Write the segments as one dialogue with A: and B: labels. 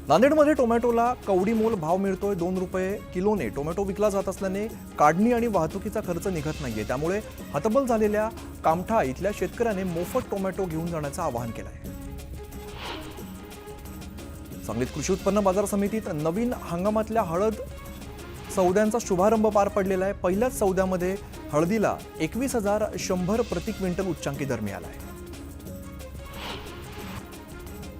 A: नांदेडमध्ये टोमॅटोला कवडी मोल भाव मिळतोय। 2 रुपये किलोने टोमॅटो विकला जात असल्याने काढणी आणि वाहतुकीचा खर्च निघत नाहीये। त्यामुळे हतबल झालेल्या कामठा इथल्या शेतकऱ्याने मोफत टोमॅटो घेऊन जाण्याचं आवाहन केलंय। सांगलीत कृषी उत्पन्न बाजार समितीत नवीन हंगामातल्या हळद सौद्यांचा शुभारंभ पार पडलेला आहे। पहिल्याच सौद्यामध्ये हळदीला 21,100 प्रति क्विंटल उच्चांकी दर मिळाला आहे।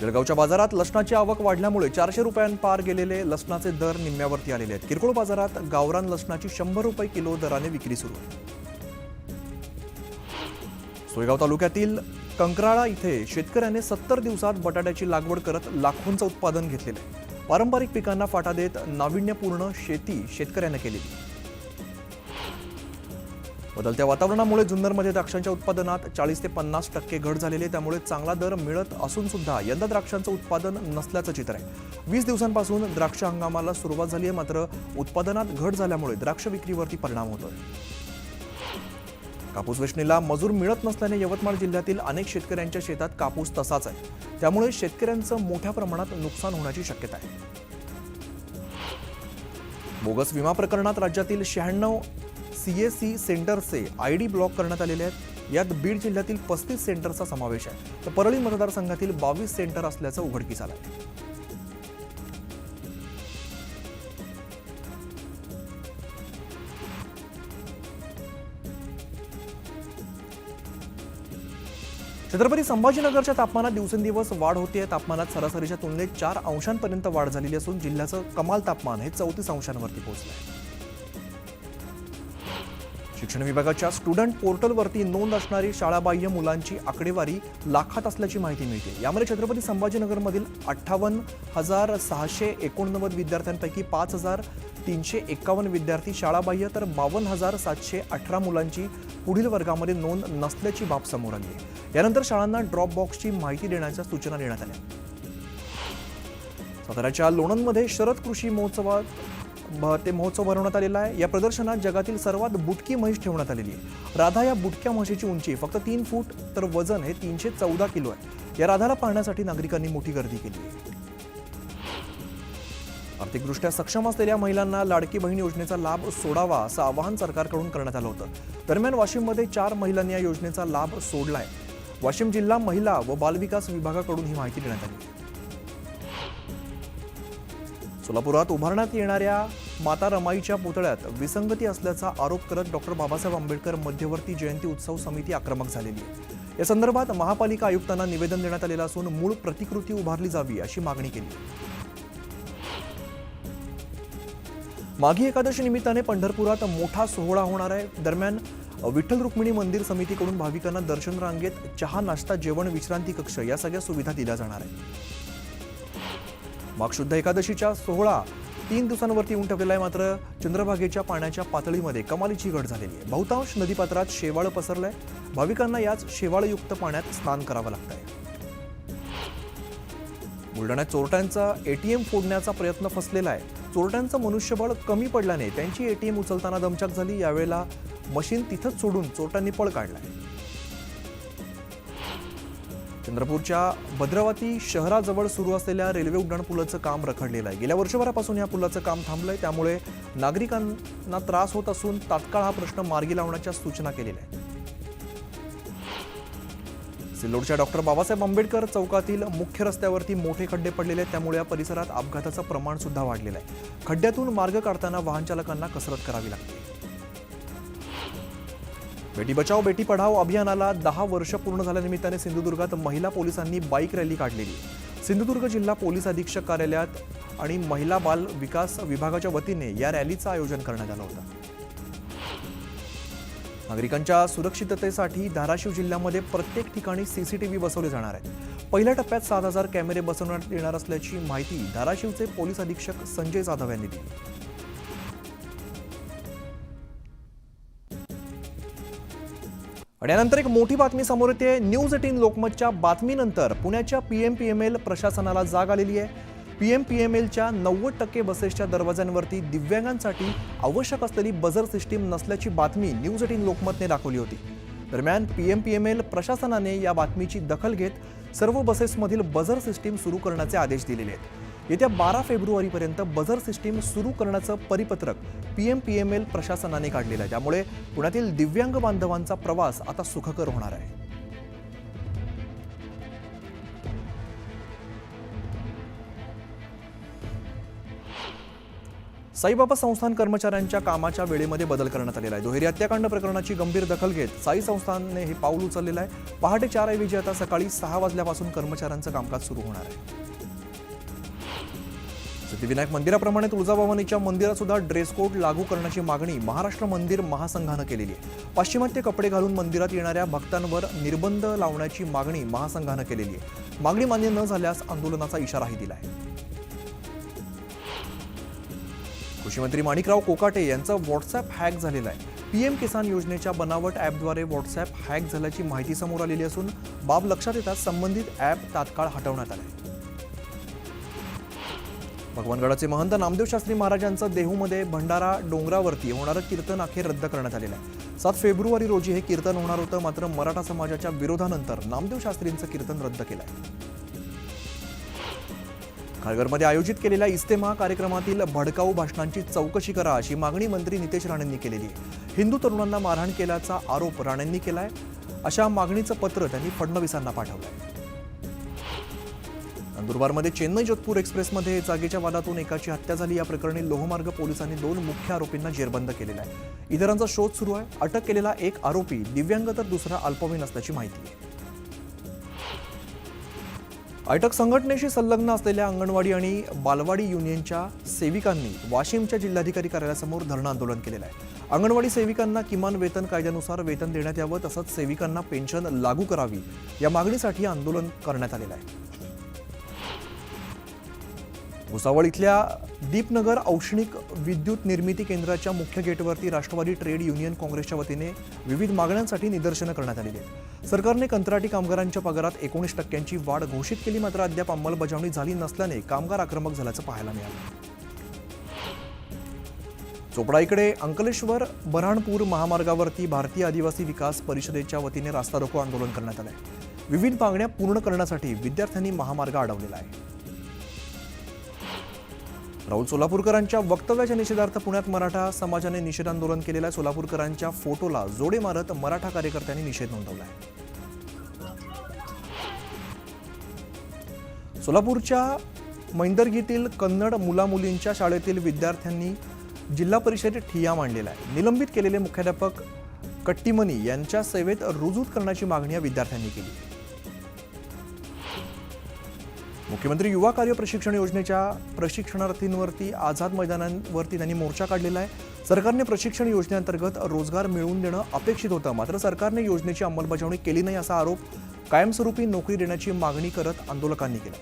A: जळगावच्या बाजारात लसणाची आवक वाढल्यामुळे 400 रुपयांपार गेलेले लसणाचे दर निम्म्यावरती आलेले आहेत। किरकोळ बाजारात गावरान लसणाची 100 रुपये किलो दराने विक्री सुरू आहे। सोयगाव तालुक्यातील कंकराळा इथे शेतकऱ्याने 70 दिवसात बटाट्याची लागवड करत लाखोंचं उत्पादन घेतलेलं आहे। पारंपरिक पिकांना फाटा देत नाविन्यपूर्ण शेती शेतकऱ्याने केलेली। बदलत्या वातावरणामुळे जुन्नरमध्ये द्राक्षांच्या उत्पादनात 40 ते 50% घट झालेली आहे। त्यामुळे चांगला दर मिळत असून सुद्धा यंदा द्राक्षांचं उत्पादन नसल्याचं चित्र आहे। 20 दिवसांपासून द्राक्ष हंगामाला सुरुवात झाली आहे, मात्र उत्पादनात घट झाल्यामुळे द्राक्ष विक्रीवरती परिणाम होतोय। कापूस वेचणीला मजूर मिळत नसल्याने यवतमाळ जिल्ह्यातील अनेक शेतकऱ्यांच्या शेतात कापूस तसाच आहे। त्यामुळे शेतकऱ्यांचं मोठ्या प्रमाणात नुकसान होण्याची शक्यता आहे। बोगस विमा प्रकरणात राज्यातील 96 CAC सेंटरचे ID ब्लॉक करण्यात आलेले आहेत। यात बीड जिल्ह्यातील 35 सेंटरचा समावेश आहे, तर परळी मतदारसंघातील 22 सेंटर असल्याचं उघडकीस आलं आहे। छत्रपती संभाजीनगरच्या तापमानात दिवसेंदिवस वाढ होते। तापमानात सरासरीच्या तुलनेत 4 अंशांपर्यंत वाढ झालेली असून जिल्ह्याचं कमाल तापमान हे 34 अंशांवरती पोहोचलं आहे। शिक्षण विभागाच्या स्टुडंट पोर्टलवरती नोंद असणारी शाळाबाह्य मुलांची आकडेवारी लाखात असल्याची माहिती मिळते। यामध्ये छत्रपती संभाजीनगरमधील 58,689 विद्यार्थ्यांपैकी 5,351 विद्यार्थी शाळाबाह्य तर 52,718 मुलांची पुढील वर्गामध्ये नोंद नसल्याची बाब समोर आली आहे। यानंतर शाळांना ड्रॉप बॉक्सची माहिती देण्याच्या सूचना देण्यात आल्या। साताऱ्याच्या लोणंदमध्ये शरद कृषी महोत्सव भरवण्यात आलेला आहे। या प्रदर्शनात जगातील सर्वात बुटकी म्हैस ठेवण्यात आलेली आहे। राधा या बुटक्या म्हशीची उंची फक्त 3 फूट तर वजन हे 314 किलो आहे। या राधाला पाहण्यासाठी नागरिकांनी मोठी गर्दी केली आहे। आर्थिकदृष्ट्या सक्षम असलेल्या महिलांना लाडकी बहीण योजनेचा लाभ सोडावा असं आवाहन सरकारकडून करण्यात आलं होतं। दरम्यान वाशिममध्ये 4 महिलांनी या योजनेचा लाभ सोडलाय। वाशिम जिल्हा महिला व बालविकास विभागाकडून ही माहिती देण्यात आली। सोलापुरात उभारण्यात येणाऱ्या माता रमाईच्या पुतळ्यात विसंगती असल्याचा आरोप करत डॉक्टर बाबासाहेब आंबेडकर मध्यवर्ती जयंती उत्सव समिती आक्रमक झालेली आहे। या संदर्भात महापालिका आयुक्तांना निवेदन देण्यात आलेलं असून मूळ प्रतिकृती उभारली जावी अशी मागणी केली। माघी एकादशी निमित्ताने पंढरपुरात मोठा सोहळा होणार आहे। दरम्यान विठ्ठल रुक्मिणी मंदिर समितीकडून भाविकांना दर्शन रांगेत चहा, नाश्ता, जेवण, विश्रांती कक्ष या सगळ्या सुविधा दिल्या जाणार आहेत। माघ शुद्ध एकादशीचा सोहळा 3 दिवसांवरती येऊन ठेवलेला आहे, मात्र चंद्रभागेच्या पाण्याच्या पातळीमध्ये कमालीची घट झालेली आहे। बहुतांश नदीपात्रात शेवाळ पसरलंय। भाविकांना याच शेवाळयुक्त पाण्यात स्नान करावं लागतंय। बुलढाण्यात चोरट्यांचा ATM फोडण्याचा प्रयत्न फसलेला आहे। चोरट्यांचं मनुष्यबळ कमी पडल्याने त्यांची ATM उचलताना दमछाक झाली। यावेळेला मशीन तिथंच सोडून चोरट्यांनी पळ काढलाय। चंद्रपूरच्या भद्रावती शहराजवळ सुरू असलेल्या रेल्वे उड्डाणपुलाचं काम रखडलेलं आहे। गेल्या वर्षभरापासून या पुलाचं काम थांबलंय। त्यामुळे नागरिकांना त्रास होत असून तात्काळ हा प्रश्न मार्गी लावण्याच्या सूचना केलेल्या आहेत। सिल्लोडच्या डॉक्टर बाबासाहेब आंबेडकर चौकातील मुख्य रस्त्यावरती मोठे खड्डे पडलेले आहेत। त्यामुळे या परिसरात अपघाताचं प्रमाण सुद्धा वाढलेलं आहे। खड्ड्यातून मार्ग काढताना वाहन चालकांना कसरत करावी लागते। बेटी बचाओ बेटी पढाओ अभियानाला 10 वर्ष पूर्ण झाल्यानिमित्ताने सिंधुदुर्गात महिला पोलिसांनी बाईक रॅली काढलेली। सिंधुदुर्ग जिल्हा पोलीस अधीक्षक कार्यालयात आणि महिला बाल विकास विभागाच्या वतीने या रॅलीचं आयोजन करण्यात आलं होतं। नागरिकांच्या सुरक्षिततेसाठी धाराशिव जिल्ह्यामध्ये प्रत्येक ठिकाणी CCTV बसवले जाणार आहेत। पहिल्या टप्प्यात 7,000 कॅमेरे बसवण्यात येणार असल्याची माहिती धाराशिवचे पोलीस अधीक्षक संजय जाधव यांनी दिली। आणि यानंतर एक मोठी बातमी समोर येते। न्यूज 18 लोकमतच्या बातमीनंतर पुण्याच्या PMPML प्रशासनाला जाग आलेली आहे। PMPMLच्या 90% बसेसच्या दरवाज्यांवरती दिव्यांगांसाठी आवश्यक असलेली बझर सिस्टीम नसल्याची बातमी न्यूज 18 लोकमतने दाखवली होती। दरम्यान PMPML प्रशासनाने या बातमीची दखल घेत सर्व बसेसमधील बझर सिस्टीम सुरू करण्याचे आदेश दिलेले आहेत। येत्या 12 फेब्रुवारीपर्यंत बझर सिस्टीम सुरू करण्याचं परिपत्रक PMPML प्रशासनाने काढलेलं आहे. त्यामुळे पुण्यातील दिव्यांग बांधवांचा प्रवास आता सुखकर होणार आहे. साईबाबा संस्थान कर्मचाऱ्यांच्या कामाच्या वेळेमध्ये बदल करण्यात आलेला आहे. दुहेरी हत्याकांड प्रकरणाची गंभीर दखल घेत साई संस्थानने हे पाऊल उचललेलं आहे. पहाटे 4 ऐवजी आता सकाळी 6 वाजल्यापासून कर्मचाऱ्यांचं कामकाज सुरू होणार आहे. सिद्धिविनायक मंदिराप्रमाणे तुळजाभवानीच्या मंदिरात सुद्धा ड्रेस कोड लागू करण्याची मागणी महाराष्ट्र मंदिर महासंघानं केलेली आहे. पाश्चिमात्य कपडे घालून मंदिरात येणाऱ्या भक्तांवर निर्बंध लावण्याची मागणी महासंघानं केलेली आहे. मागणी मान्य न झाल्यास आंदोलनाचा इशाराही दिला आहे. कृषीमंत्री माणिकराव कोकाटे यांचं व्हॉट्सअप हॅक झालेलं आहे. PM किसान योजनेच्या बनावट ॲपद्वारे व्हॉट्सअप हॅक झाल्याची माहिती समोर आलेली असून बाब लक्षात येताच संबंधित ॲप तात्काळ हटवण्यात आले. भगवानगडाचे महंत नामदेव शास्त्री महाराजांचं देहूमध्ये भंडारा डोंगरावरती होणारं कीर्तन अखेर रद्द करण्यात आलेलं आहे. 7 फेब्रुवारी रोजी हे कीर्तन होणार होतं, मात्र मराठा समाजाच्या विरोधानंतर नामदेव शास्त्रींचं कीर्तन रद्द केलं आहे. खारघरमध्ये आयोजित केलेल्या इस्तेमा कार्यक्रमातील भडकाऊ भाषणांची चौकशी करा अशी मागणी मंत्री नितेश राणेंनी केलेली आहे. हिंदू तरुणांना मारहाण केल्याचा आरोप राणेंनी केलाय. अशा मागणीचं पत्र त्यांनी फडणवीसांना पाठवलंय. नंदुरबारमध्ये चेन्नई जोधपूर एक्सप्रेसमध्ये जागेच्या वादातून एकाची हत्या झाली. या प्रकरणी लोहमार्ग पोलिसांनी 2 मुख्य आरोपींना जेरबंद केलेला आहे. इतरांचा शोध सुरू आहे. अटक केलेला एक आरोपी दिव्यांग तर दुसरा अल्पवयीन असल्याची माहिती आहे. आयटक संघटनेशी संलग्न असलेल्या अंगणवाडी आणि बालवाडी युनियनच्या सेविकांनी वाशिमच्या जिल्हाधिकारी कार्यालयासमोर धरणं आंदोलन केलेलं आहे. अंगणवाडी सेविकांना किमान वेतन कायद्यानुसार वेतन देण्यात यावं, तसंच सेविकांना पेन्शन लागू करावी या मागणीसाठी आंदोलन करण्यात आलेलं आहे. भुसावळ इथल्या दीपनगर औष्णिक विद्युत निर्मिती केंद्राच्या मुख्य गेटवरती राष्ट्रवादी ट्रेड युनियन काँग्रेसच्या वतीने विविध मागण्यांसाठी निदर्शनं करण्यात आलेली आहेत. सरकारने कंत्राटी कामगारांच्या पगारात 19% वाढ घोषित केली, मात्र अद्याप अंमलबजावणी झाली नसल्याने कामगार आक्रमक झाल्याचं पाहायला मिळालं. चोपडा इकडे अंकलेश्वर बऱ्हाणपूर महामार्गावरती भारतीय आदिवासी विकास परिषदेच्या वतीने रास्ता रोको आंदोलन करण्यात आलं आहे. विविध मागण्या पूर्ण करण्यासाठी विद्यार्थ्यांनी महामार्ग अडवलेला आहे. राहुल सोलापूरकरांच्या वक्तव्याच्या निषेधार्थ पुण्यात मराठा समाजाने निषेध आंदोलन केलेलं आहे. सोलापूरकरांच्या फोटोला जोडे मारत मराठा कार्यकर्त्यांनी निषेध नोंदवला आहे. सोलापूरच्या मैंदर्गीतील कन्नड मुलामुलींच्या शाळेतील विद्यार्थ्यांनी जिल्हा परिषदेत ठिय्या मांडलेला आहे. निलंबित केलेले मुख्याध्यापक कट्टीमनी यांच्या सेवेत रुजू करण्याची मागणी या विद्यार्थ्यांनी केली. मुख्यमंत्री युवा कार्य प्रशिक्षण योजनेच्या प्रशिक्षणार्थींवरती आझाद मैदानांवरती त्यांनी मोर्चा काढलेला आहे. सरकारने प्रशिक्षण योजनेअंतर्गत रोजगार मिळवून देणं अपेक्षित होतं, मात्र सरकारने योजनेची अंमलबजावणी केली नाही असा आरोप कायमस्वरूपी नोकरी देण्याची मागणी करत आंदोलकांनी केला.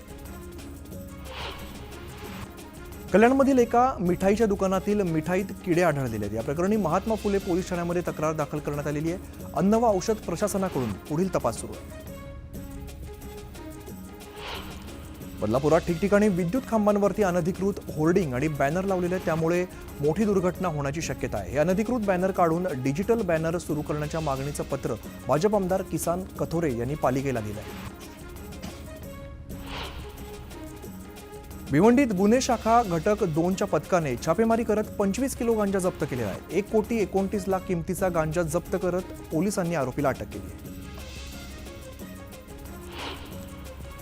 A: कल्याणमधील एका मिठाईच्या दुकानातील मिठाईत किडे आढळलेले आहेत. या प्रकरणी महात्मा फुले पोलीस ठाण्यामध्ये तक्रार दाखल करण्यात आलेली आहे. अन्न व औषध प्रशासनाकडून पुढील तपास सुरू आहे. बदलापुरात ठिकठिकाणी विद्युत खांबांवरती अनधिकृत होर्डिंग आणि बॅनर लावलेले आहेत, त्यामुळे मोठी दुर्घटना होण्याची शक्यता आहे. हे अनधिकृत बॅनर काढून डिजिटल बॅनर सुरू करण्याच्या मागणीचं पत्र भाजप आमदार किसन कथोरे यांनी पालिकेला दिलं आहे. भिवंडीत गुन्हे शाखा घटक 2च्या पथकाने छापेमारी करत 25 किलो गांजा जप्त केलेला आहे. 1,29,00,000 किमतीचा गांजा जप्त करत पोलिसांनी आरोपीला अटक केली आहे.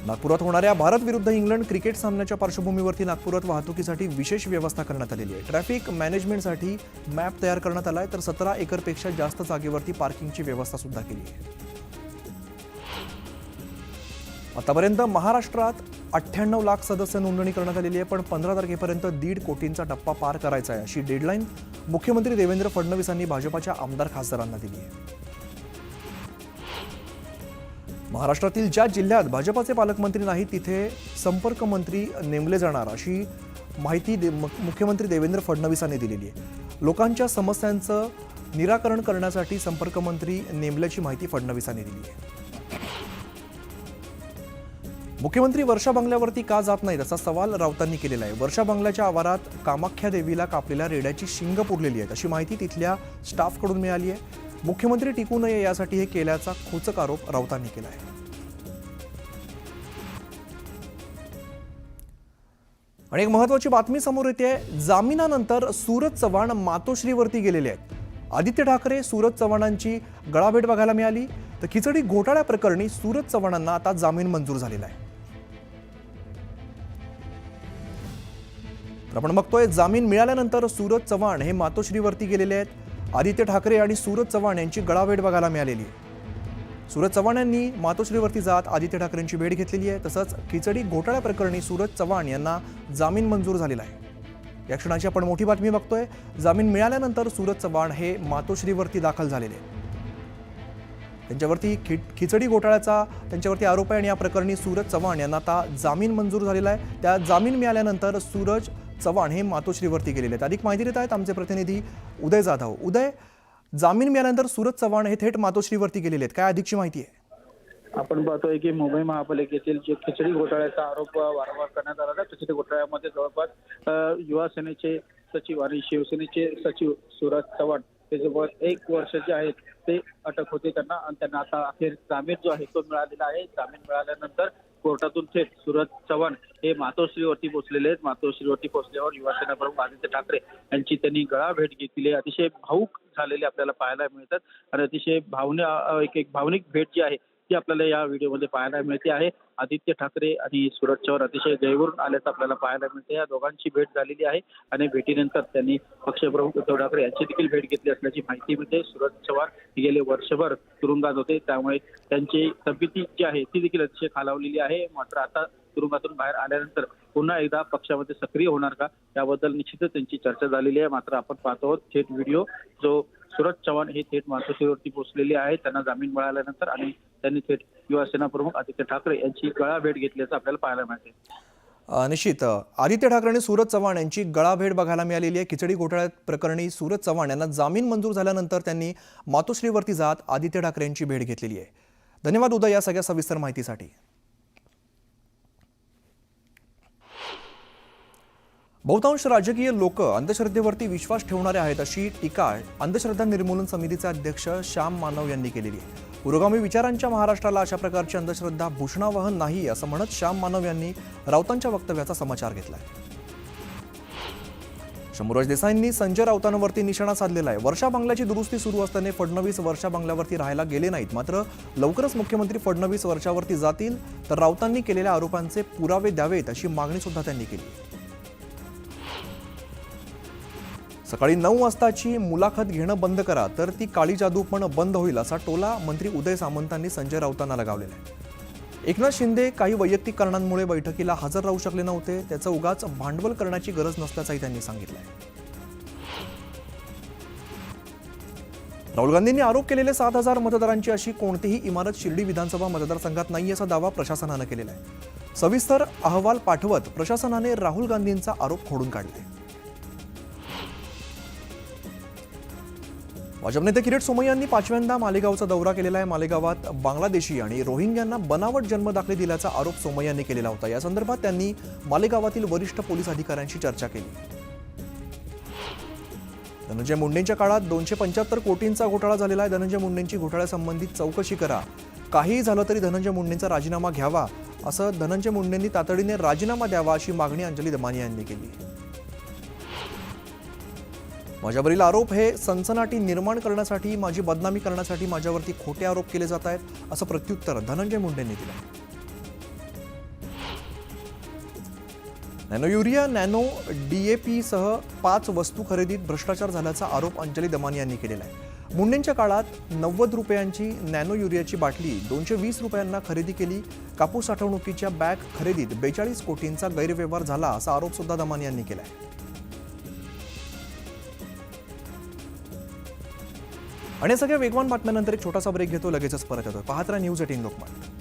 A: नागपुरात होणाऱ्या भारत विरुद्ध इंग्लंड क्रिकेट सामन्याच्या पार्श्वभूमीवरती नागपुरात वाहतुकीसाठी विशेष व्यवस्था करण्यात आलेली आहे. ट्रॅफिक मॅनेजमेंटसाठी मॅप तयार करण्यात आला आहे, तर 17 एकरपेक्षा जास्त जागेवरती पार्किंगची व्यवस्था सुद्धा केली आहे. आतापर्यंत महाराष्ट्रात 98 लाख सदस्य नोंदणी करण्यात आलेली आहे, पण 15 तारखेपर्यंत 1.5 कोटींचा टप्पा पार करायचा आहे अशी डेडलाईन मुख्यमंत्री देवेंद्र फडणवीसांनी भाजपाच्या आमदार खासदारांना दिली आहे. महाराष्ट्रातील ज्या जिल्ह्यात भाजपाचे पालकमंत्री नाहीत तिथे संपर्क मंत्री नेमले जाणार अशी माहिती मुख्यमंत्री देवेंद्र फडणवीसांनी दिलेली आहे. लोकांच्या समस्यांचं निराकरण करण्यासाठी संपर्क मंत्री नेमल्याची माहिती फडणवीसांनी दिली आहे. मुख्यमंत्री वर्षा बंगल्यावरती का जात नाहीत असा सवाल राऊतांनी केलेला आहे. वर्षा बंगल्याच्या आवारात कामाख्या देवीला कापलेल्या रेड्याची शिंग पुरलेली आहेत अशी माहिती तिथल्या स्टाफकडून मिळाली आहे. मुख्यमंत्री टिकू नये यासाठी हे केल्याचा खोचक आरोप राऊतांनी केला आहे. आणि एक महत्त्वाची बातमी समोर येते. जामिनानंतर सूरज चव्हाण मातोश्रीवरती गेलेले आहेत. आदित्य ठाकरे सूरज चव्हाणांची गळाभेट बघायला मिळाली. तर खिचडी घोटाळ्या प्रकरणी सूरज चव्हाणांना आता जामीन मंजूर झालेला आहे. तर आपण बघतोय जामीन मिळाल्यानंतर सूरज चव्हाण हे मातोश्रीवरती गेलेले आहेत. आदित्य ठाकरे आणि सूरज चव्हाण यांची गळाभेट बघायला मिळालेली आहे. सूरज चव्हाण यांनी मातोश्रीवरती जात आदित्य ठाकरेंची भेट घेतलेली आहे. तसंच खिचडी घोटाळ्या प्रकरणी सूरज चव्हाण यांना जामीन मंजूर झालेला आहे. या क्षणाची आपण मोठी बातमी बघतोय. जामीन मिळाल्यानंतर सूरज चव्हाण हे मातोश्रीवरती दाखल झालेले आहेत. त्यांच्यावरती खिचडी घोटाळ्याचा त्यांच्यावरती आरोप आहे आणि या प्रकरणी सूरज चव्हाण यांना आता जामीन मंजूर झालेला आहे. त्या जामीन मिळाल्यानंतर सूरज चव्हाण हे मातोश्रीवरती गेलेले आहेत. अधिक माहिती देत आहेत आमचे प्रतिनिधी उदय जाधव. उदय, जामीन मिळाल्यानंतर सूरज चव्हाण हे थेट मातोश्रीवरती गेलेले आहेत. काय अधिकची माहिती आहे?
B: आपण पाहतोय की मुंबई महापालिकेतील जे खिचडी घोटाळ्याचा आरोप वारंवार करण्यात आला आहे. खिचडी घोटाळ्यामध्ये जवळपास युवा सेनेचे सचिव आणि शिवसेनेचे सचिव सूरज चव्हाण हे जवळ 1 वर्ष जे आहेत ते अटक होते त्यांना आता अखेर जामीन जो आहे तो मिळालेला आहे. जामीन मिळाल्यानंतर कोर्टातून थेट सूरज चव्हाण हे मातोश्रीवरती पोहोचलेले आहेत. मातोश्रीवरती पोहोचल्यावर युवा सेना प्रमुख आदित्य ठाकरे यांची त्यांनी गळा भेट घेतली. अतिशय भावूक झालेले आपल्याला पाहायला मिळतात आणि अतिशय एक भावनिक भेट जी आहे ती आपल्याला या व्हिडिओमध्ये पाहायला मिळते आहे. आदित्य ठाकरे आणि सूरज चव्हाण अतिशय जयवरून आल्याचं आपल्याला पाहायला मिळते. या दोघांची भेट झालेली आहे आणि भेटीनंतर त्यांनी पक्षप्रमुख उद्धव ठाकरे यांची देखील भेट घेतली असल्याची माहिती मिळते. सूरज चव्हाण गेले वर्षभर तुरुंगात होते, त्यामुळे त्यांची तब्येती जी आहे ती देखील अतिशय खालावलेली आहे. मात्र आता तुरुंगातून बाहेर आल्यानंतर पुन्हा एकदा पक्षामध्ये सक्रिय होणार का याबद्दल निश्चितच त्यांची चर्चा झालेली आहे. मात्र आपण पाहतो आहोत थेट व्हिडिओ जो सूरज चव्हाण हे थेट मातोश्रीवरती पोहोचलेले आहेत. त्यांना जामीन मिळाल्यानंतर आणि त्यांनी थेट युवा सेना प्रमुख आदित्य ठाकरे यांची गळा भेट घेतल्याचं आपल्याला पाहायला मिळते.
A: निश्चित आदित्य ठाकरे आणि सूरज चव्हाण यांची गळाभेट बघायला मिळालेली आहे. खिचडी घोटाळ्या प्रकरणी सूरज चव्हाण यांना जामीन मंजूर झाल्यानंतर त्यांनी मातोश्रीवरती जात आदित्य ठाकरे यांची भेट घेतलेली आहे. धन्यवाद उदय या सगळ्या सविस्तर माहितीसाठी. बहुतांश राजकीय लोक अंधश्रद्धेवरती विश्वास ठेवणारे आहेत अशी टीका अंधश्रद्धा निर्मूलन समितीचे अध्यक्ष श्याम मानव यांनी केलेली आहे. पुरोगामी विचारांच्या महाराष्ट्राला अशा प्रकारची अंधश्रद्धा भूषणावह नाही असं म्हणत श्याम मानव यांनी राऊतांच्या वक्तव्याचा समाचार घेतलाय. शंभूराज देसाईंनी संजय राऊतांवरती निशाणा साधलेला आहे. वर्षा बंगल्याची दुरुस्ती सुरू असताना फडणवीस वर्षा बंगल्यावरती राहायला गेले नाहीत. मात्र लवकरच मुख्यमंत्री फडणवीस वर्षावरती जातील तर राऊतांनी केलेल्या आरोपांचे पुरावे द्यावेत अशी मागणी सुद्धा त्यांनी केली. सकाळी 9 वाजताची मुलाखत घेणं बंद करा तर ती काळी जादू पण बंद होईल असा टोला मंत्री उदय सामंतांनी संजय राऊतांना लगावलेला आहे. एकनाथ शिंदे काही वैयक्तिक कारणांमुळे बैठकीला हजर राहू शकले नव्हते. त्याचं उगाच भांडवल करण्याची गरज नसल्याचंही त्यांनी सांगितलंय. राहुल गांधींनी आरोप केलेले 7,000 मतदारांची अशी कोणतीही इमारत शिर्डी विधानसभा मतदारसंघात नाही असा दावा प्रशासनानं केलेला आहे. सविस्तर अहवाल पाठवत प्रशासनाने राहुल गांधींचा आरोप खोडून काढलाय. भाजप नेते किरीट सोमय्यांनी 5व्यांदा मालेगावचा दौरा केलेला आहे. मालेगावात बांगलादेशी आणि रोहिंग्यांना बनावट जन्मदाखले दिल्याचा आरोप सोमय्यांनी केलेला होता. या संदर्भात त्यांनी मालेगावातील वरिष्ठ पोलीस अधिकाऱ्यांशी चर्चा केली. धनंजय मुंडेंच्या काळात 275 कोटींचा घोटाळा झालेला आहे. धनंजय मुंडेंची घोटाळ्यासंबंधित चौकशी करा. काहीही झालं तरी धनंजय मुंडेंचा राजीनामा घ्यावा असं धनंजय मुंडेंनी तातडीने राजीनामा द्यावा अशी मागणी अंजली दमानिया यांनी केली. माझ्यावरील आरोप हे सनसनाटी निर्माण करण्यासाठी, माझी बदनामी करण्यासाठी माझ्यावरती खोटे आरोप केले जात आहेत असं प्रत्युत्तर धनंजय मुंडेंनी दिलं. नॅनो युरिया, नॅनो DAP सह 5 वस्तू खरेदीत भ्रष्टाचार झाल्याचा आरोप अंजली दमानिया यांनी केलेला आहे. मुंडेंच्या काळात 90 रुपयांची नॅनो युरियाची बाटली 220 रुपयांना खरेदी केली. कापूस साठवणुकीच्या बॅग खरेदीत 42 कोटींचा गैरव्यवहार झाला असा आरोप सुद्धा दमानिया यांनी केला आहे. आणि सगळ्या वेगवान बातम्यांनंतर एक छोटासा ब्रेक घेतो. लगेचच परत येतो. पाहत राहा न्यूज 18 लोकमत.